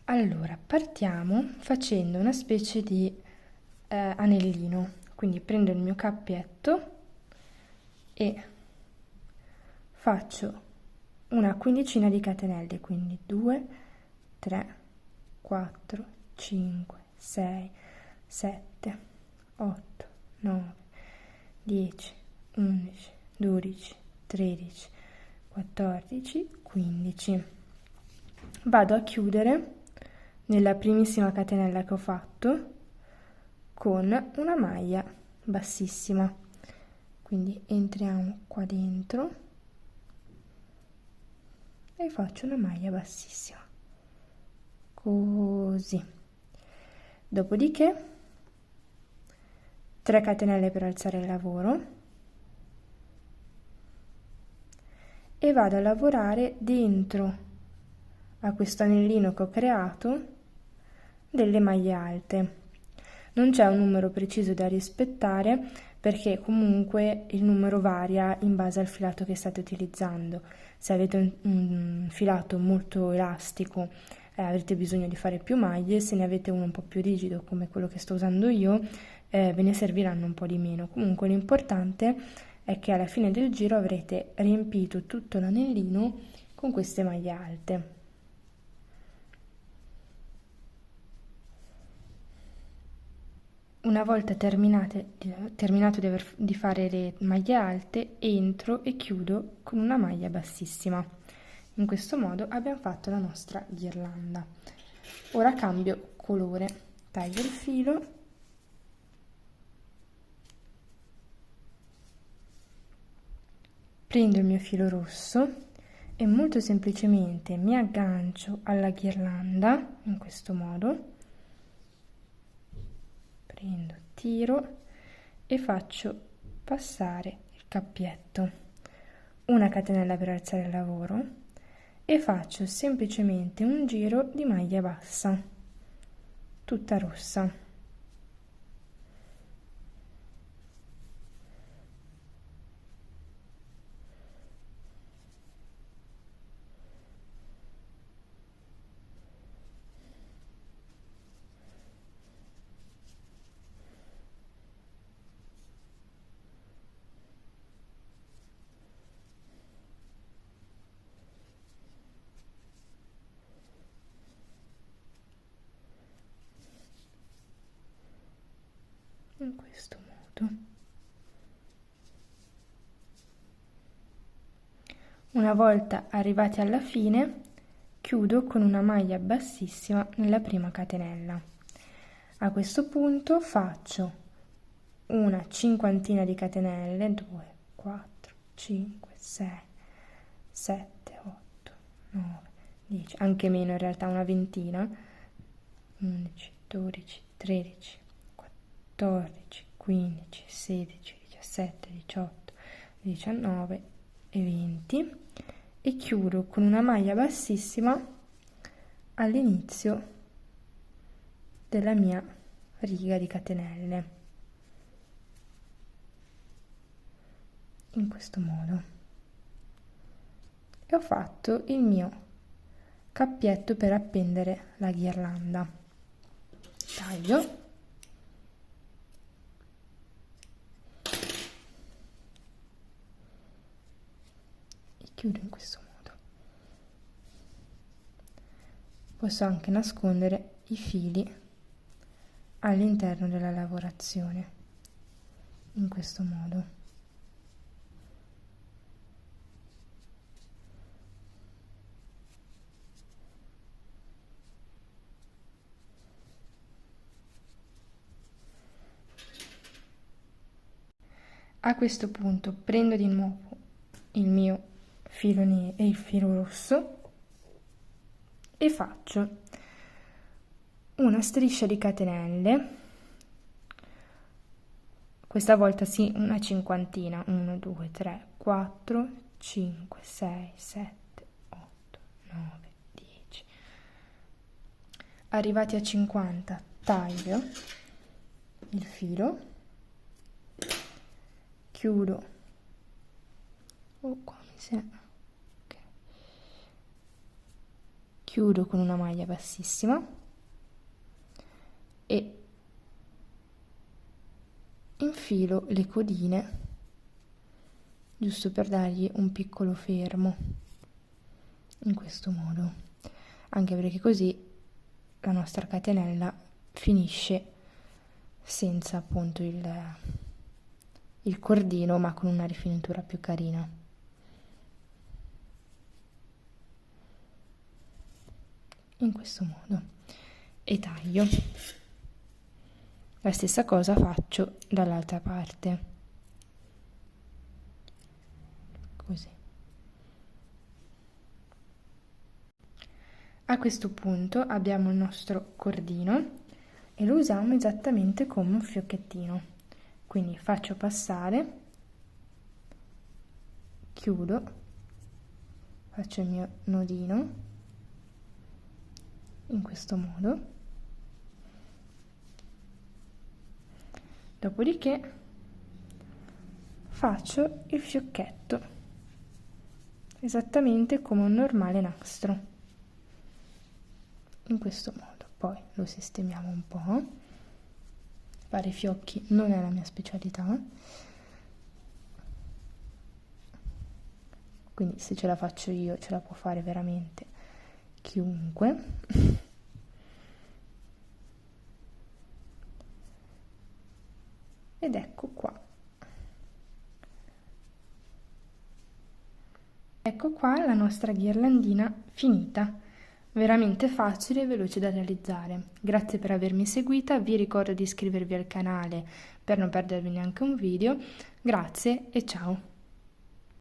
Allora, partiamo facendo una specie di anellino. Quindi prendo il mio cappietto e faccio una quindicina di catenelle, quindi 2, 3, 4, 5, 6, 7, 8, 9, 10, 11, 12, 13, 14, 15. Vado a chiudere nella primissima catenella che ho fatto con una maglia bassissima. Quindi entriamo qua dentro e faccio una maglia bassissima, così. Dopodiché 3 catenelle per alzare il lavoro e vado a lavorare dentro a questo anellino che ho creato delle maglie alte. Non c'è un numero preciso da rispettare perché comunque il numero varia in base al filato che state utilizzando. Se avete un filato molto elastico avrete bisogno di fare più maglie, se ne avete uno un po' più rigido come quello che sto usando io ve ne serviranno un po' di meno. Comunque l'importante è che alla fine del giro avrete riempito tutto l'anellino con queste maglie alte. Una volta terminato di fare le maglie alte, entro e chiudo con una maglia bassissima. In questo modo abbiamo fatto la nostra ghirlanda. Ora cambio colore, taglio il filo prendo il mio filo rosso e molto semplicemente mi aggancio alla ghirlanda in questo modo, prendo, tiro e faccio passare il cappietto, una catenella per alzare il lavoro e faccio semplicemente un giro di maglia bassa, tutta rossa. In questo modo. Una volta arrivati alla fine, chiudo con una maglia bassissima nella prima catenella. A questo punto faccio una cinquantina di catenelle, 2, 4, 5, 6, 7, 8, 9, 10, anche meno in realtà, una ventina, 11, 12, 13, 14, 15, 16, 17, 18, 19 e 20 e chiudo con una maglia bassissima all'inizio della mia riga di catenelle, in questo modo, e ho fatto il mio cappietto per appendere la ghirlanda. Taglio e chiudo in questo modo. Posso anche nascondere i fili all'interno della lavorazione, in questo modo. A questo punto prendo di nuovo il mio filo nero e il filo rosso e faccio una striscia di catenelle, questa volta sì, una cinquantina, 1, 2, 3, 4, 5, 6, 7, 8, 9, 10. Arrivati a 50 taglio il filo, chiudo, qua mi sembra, okay. chiudo con una maglia bassissima e infilo le codine giusto per dargli un piccolo fermo in questo modo, anche perché così la nostra catenella finisce senza appunto il cordino, ma con una rifinitura più carina. In questo modo. E taglio. La stessa cosa faccio dall'altra parte. Così. A questo punto abbiamo il nostro cordino e lo usiamo esattamente come un fiocchettino. Quindi faccio passare, chiudo, faccio il mio nodino in questo modo, dopodiché faccio il fiocchetto esattamente come un normale nastro, in questo modo. Poi lo sistemiamo un po'. Fare i fiocchi non è la mia specialità, quindi se ce la faccio io ce la può fare veramente chiunque. Ed ecco qua. Ecco qua la nostra ghirlandina finita. Veramente facile e veloce da realizzare. Grazie per avermi seguita, vi ricordo di iscrivervi al canale per non perdervi neanche un video. Grazie e ciao!